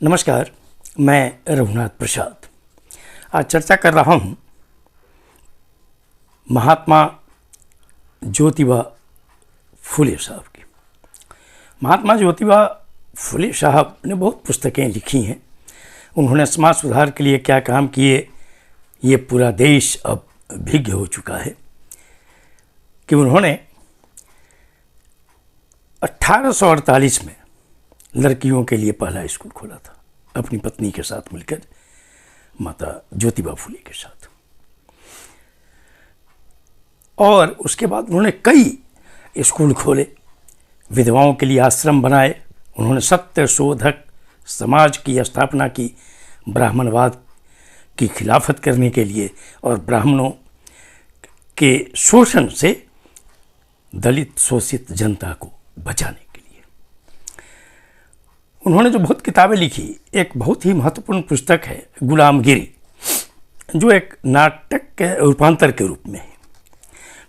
नमस्कार, मैं रघुनाथ प्रसाद आज चर्चा कर रहा हूँ महात्मा ज्योतिबा फुले साहब की। महात्मा ज्योतिबा फुले साहब ने बहुत पुस्तकें लिखी हैं। उन्होंने समाज सुधार के लिए क्या काम किए, ये पूरा देश अब भिज्ञ हो चुका है कि उन्होंने 1848 में लड़कियों के लिए पहला स्कूल खोला था अपनी पत्नी के साथ मिलकर, माता ज्योतिबा फुले के साथ। और उसके बाद उन्होंने कई स्कूल खोले, विधवाओं के लिए आश्रम बनाए। उन्होंने सत्य शोधक समाज की स्थापना की, ब्राह्मणवाद की खिलाफत करने के लिए और ब्राह्मणों के शोषण से दलित शोषित जनता को बचाने के लिए। उन्होंने जो बहुत किताबें लिखी, एक बहुत ही महत्वपूर्ण पुस्तक है गुलामगिरी, जो एक नाटक के रूपांतर के रूप में है,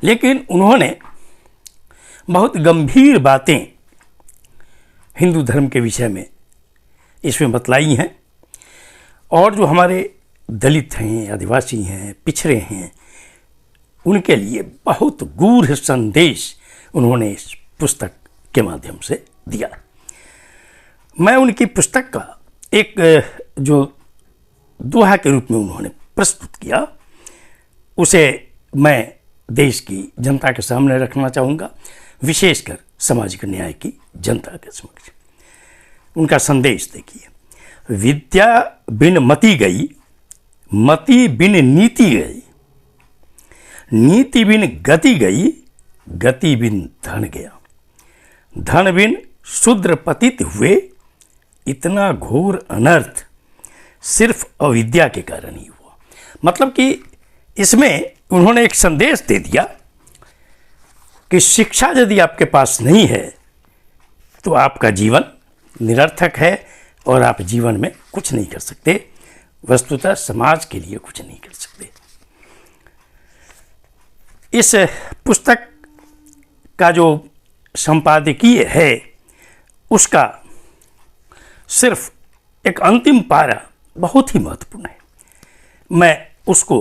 लेकिन उन्होंने बहुत गंभीर बातें हिंदू धर्म के विषय में इसमें बतलाई हैं। और जो हमारे दलित हैं, आदिवासी हैं, पिछड़े हैं, उनके लिए बहुत गूढ़ संदेश उन्होंने इस पुस्तक के माध्यम से दिया। मैं उनकी पुस्तक का एक जो दोहा के रूप में उन्होंने प्रस्तुत किया, उसे मैं देश की जनता के सामने रखना चाहूँगा, विशेषकर सामाजिक न्याय की जनता के समक्ष। उनका संदेश देखिए, विद्या बिन मति गई, मति बिन नीति गई, नीति बिन गति गई, गति बिन धन गया, धन बिन शूद्र पतित हुए, इतना घोर अनर्थ सिर्फ अविद्या के कारण ही हुआ। मतलब कि इसमें उन्होंने एक संदेश दे दिया कि शिक्षा यदि आपके पास नहीं है तो आपका जीवन निरर्थक है और आप जीवन में कुछ नहीं कर सकते, वस्तुतः समाज के लिए कुछ नहीं कर सकते। इस पुस्तक का जो संपादकीय है, उसका सिर्फ एक अंतिम पारा बहुत ही महत्वपूर्ण है। मैं उसको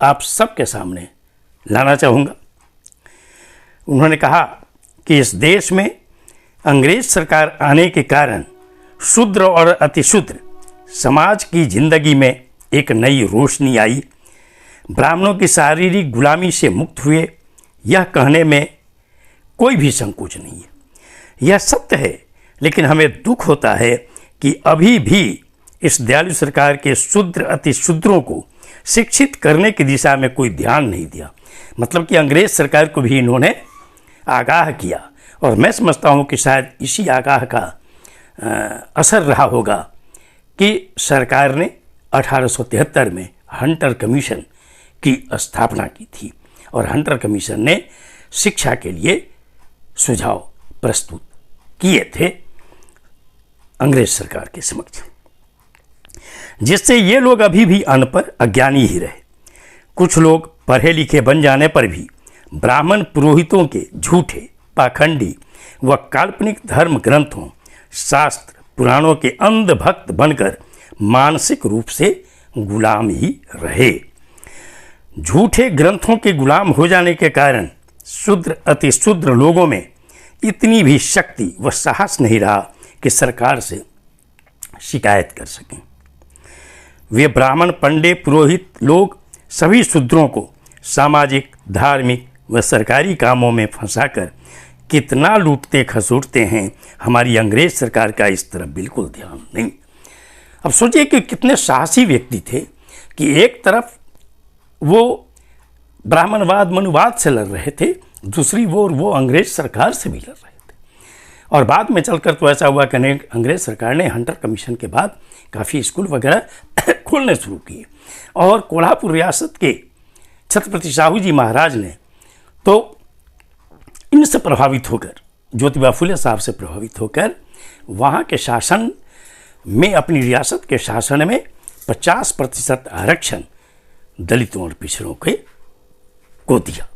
आप सबके सामने लाना चाहूँगा। उन्होंने कहा कि इस देश में अंग्रेज सरकार आने के कारण शूद्र और अतिशूद्र समाज की जिंदगी में एक नई रोशनी आई। ब्राह्मणों की शारीरिक गुलामी से मुक्त हुए, यह कहने में कोई भी संकोच नहीं है। यह सत्य है, लेकिन हमें दुख होता है कि अभी भी इस दयालु सरकार के शूद्र अतिशूद्रों को शिक्षित करने की दिशा में कोई ध्यान नहीं दिया। मतलब कि अंग्रेज सरकार को भी इन्होंने आगाह किया, और मैं समझता हूँ कि शायद इसी आगाह का असर रहा होगा कि सरकार ने 1873 में हंटर कमीशन की स्थापना की थी, और हंटर कमीशन ने शिक्षा के लिए सुझाव प्रस्तुत किए थे अंग्रेज सरकार के समक्ष, जिससे ये लोग अभी भी अनपढ़ अज्ञानी ही रहे। कुछ लोग पढ़े लिखे बन जाने पर भी ब्राह्मण पुरोहितों के झूठे, पाखंडी व काल्पनिक धर्म ग्रंथों, शास्त्र, पुराणों के अंध भक्त बनकर मानसिक रूप से गुलाम ही रहे। झूठे ग्रंथों के गुलाम हो जाने के कारण शूद्र अतिशूद्र लोगों में इतनी भी शक्ति व साहस नहीं रहा कि सरकार से शिकायत कर सकें। वे ब्राह्मण, पंडे, पुरोहित लोग सभी शूद्रों को सामाजिक, धार्मिक व सरकारी कामों में फंसाकर कितना लूटते खसूटते हैं। हमारी अंग्रेज सरकार का इस तरफ बिल्कुल ध्यान नहीं। अब सोचिए कि कितने साहसी व्यक्ति थे कि एक तरफ वो ब्राह्मणवाद, मनुवाद से लड़ रहे थे, दूसरी ओर वो अंग्रेज सरकार से भी लड़ रहे थे। और बाद में चलकर तो ऐसा हुआ कि अंग्रेज सरकार ने हंटर कमीशन के बाद काफ़ी स्कूल वगैरह खोलने शुरू किए, और कोल्हापुर रियासत के छत्रपति साहू जी महाराज ने तो इनसे प्रभावित होकर, ज्योतिबा फुले साहब से प्रभावित होकर, वहाँ के शासन में, अपनी रियासत के शासन में 50% आरक्षण दलितों और पिछड़ों को दिया।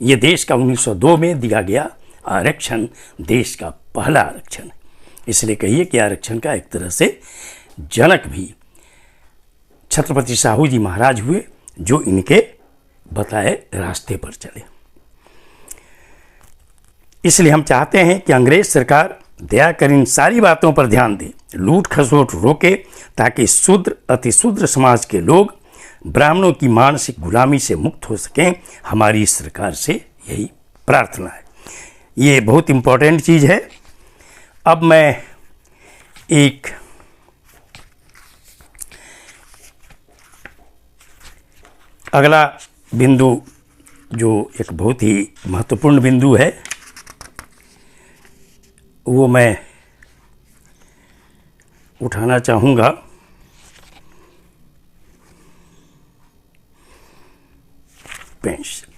ये देश का 1902 में दिया गया आरक्षण देश का पहला आरक्षण है। इसलिए कहिए कि आरक्षण का एक तरह से जनक भी छत्रपति साहू जी महाराज हुए, जो इनके बताए रास्ते पर चले। इसलिए हम चाहते हैं कि अंग्रेज सरकार दया कर इन सारी बातों पर ध्यान दे, लूट खसोट रोके, ताकि शूद्र अतिशूद्र समाज के लोग ब्राह्मणों की मानसिक गुलामी से मुक्त हो सकें। हमारी सरकार से यही प्रार्थना है। ये बहुत इम्पोर्टेंट चीज़ है। अब मैं एक अगला बिंदु, जो एक बहुत ही महत्वपूर्ण बिंदु है, वो मैं उठाना चाहूँगा। पेंशन,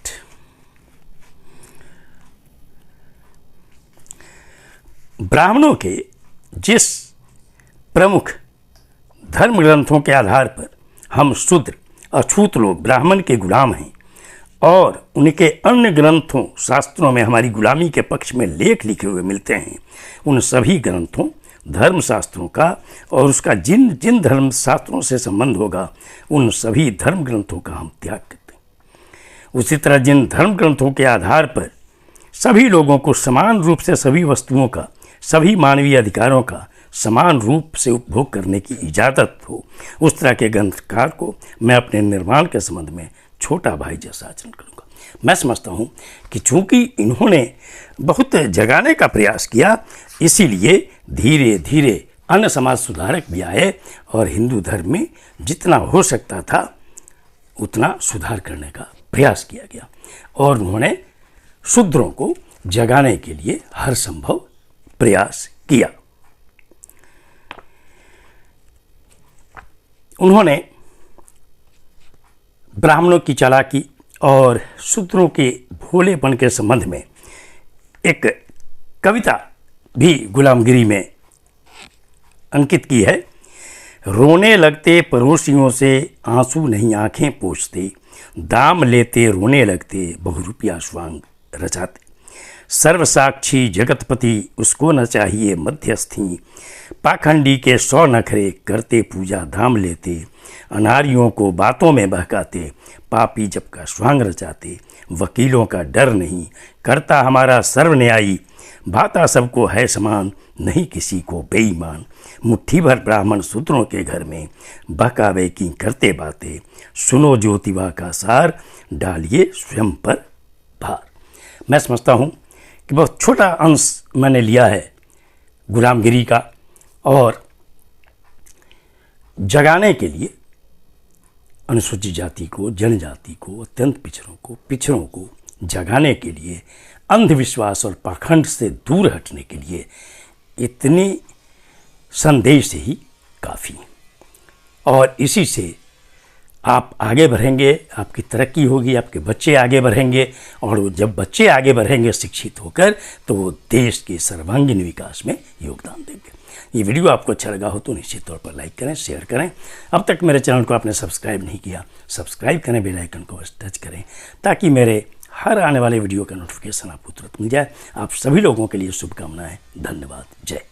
ब्राह्मणों के जिस प्रमुख धर्म ग्रंथों के आधार पर हम शूद्र अछूत लोग ब्राह्मण के गुलाम हैं, और उनके अन्य ग्रंथों शास्त्रों में हमारी गुलामी के पक्ष में लेख लिखे हुए मिलते हैं, उन सभी ग्रंथों धर्म शास्त्रों का और उसका जिन जिन धर्म शास्त्रों से संबंध होगा, उन सभी धर्म ग्रंथों का हम त्याग करते हैं। उसी तरह जिन धर्म ग्रंथों के आधार पर सभी लोगों को समान रूप से सभी वस्तुओं का, सभी मानवीय अधिकारों का समान रूप से उपभोग करने की इजाज़त हो, उस तरह के ग्रंथकार को मैं अपने निर्माण के संबंध में छोटा भाई जैसा आचरण करूँगा। मैं समझता हूँ कि चूँकि इन्होंने बहुत जगाने का प्रयास किया, इसीलिए धीरे धीरे अन्य समाज सुधारक भी आए और हिंदू धर्म में जितना हो सकता था उतना सुधार करने का प्रयास किया गया, और उन्होंने शूद्रों को जगाने के लिए हर संभव प्रयास किया। उन्होंने ब्राह्मणों की चालाकी और शूद्रों के भोलेपन के संबंध में एक कविता भी गुलामगिरी में अंकित की है। रोने लगते पड़ोसियों से आंसू नहीं आंखें पोंछते, दाम लेते रोने लगते बहुरूपिया स्वांग रचाते। सर्वसाक्षी जगतपति उसको न चाहिए मध्यस्थी, पाखंडी के 100 नखरे करते पूजा धाम लेते। अनारियों को बातों में बहकाते, पापी जब का स्वांग रचाते। वकीलों का डर नहीं, करता हमारा सर्व न्यायी, भाता सबको है समान, नहीं किसी को बेईमान। मुट्ठी भर ब्राह्मण शूद्रों के घर में, बहकावे की करते बातें। सुनो ज्योतिबा का सार, डालिए स्वयं पर भार। मैं समझता हूँ कि बहुत छोटा अंश मैंने लिया है गुलामगिरी का, और जगाने के लिए अनुसूचित जाति को, जनजाति को, अत्यंत पिछड़ों को जगाने के लिए, अंधविश्वास और पाखंड से दूर हटने के लिए इतनी संदेश ही काफ़ी है। और इसी से आप आगे बढ़ेंगे, आपकी तरक्की होगी, आपके बच्चे आगे बढ़ेंगे, और वो जब बच्चे आगे बढ़ेंगे शिक्षित होकर, तो वो देश के सर्वांगीण विकास में योगदान देंगे। ये वीडियो आपको अच्छा लगा हो तो निश्चित तौर पर लाइक करें, शेयर करें। अब तक मेरे चैनल को आपने सब्सक्राइब नहीं किया, सब्सक्राइब करें, बेल आइकन को टच करें, ताकि मेरे हर आने वाले वीडियो का नोटिफिकेशन आपको तुरंत मिल जाए। आप सभी लोगों के लिए शुभकामनाएं। धन्यवाद। जय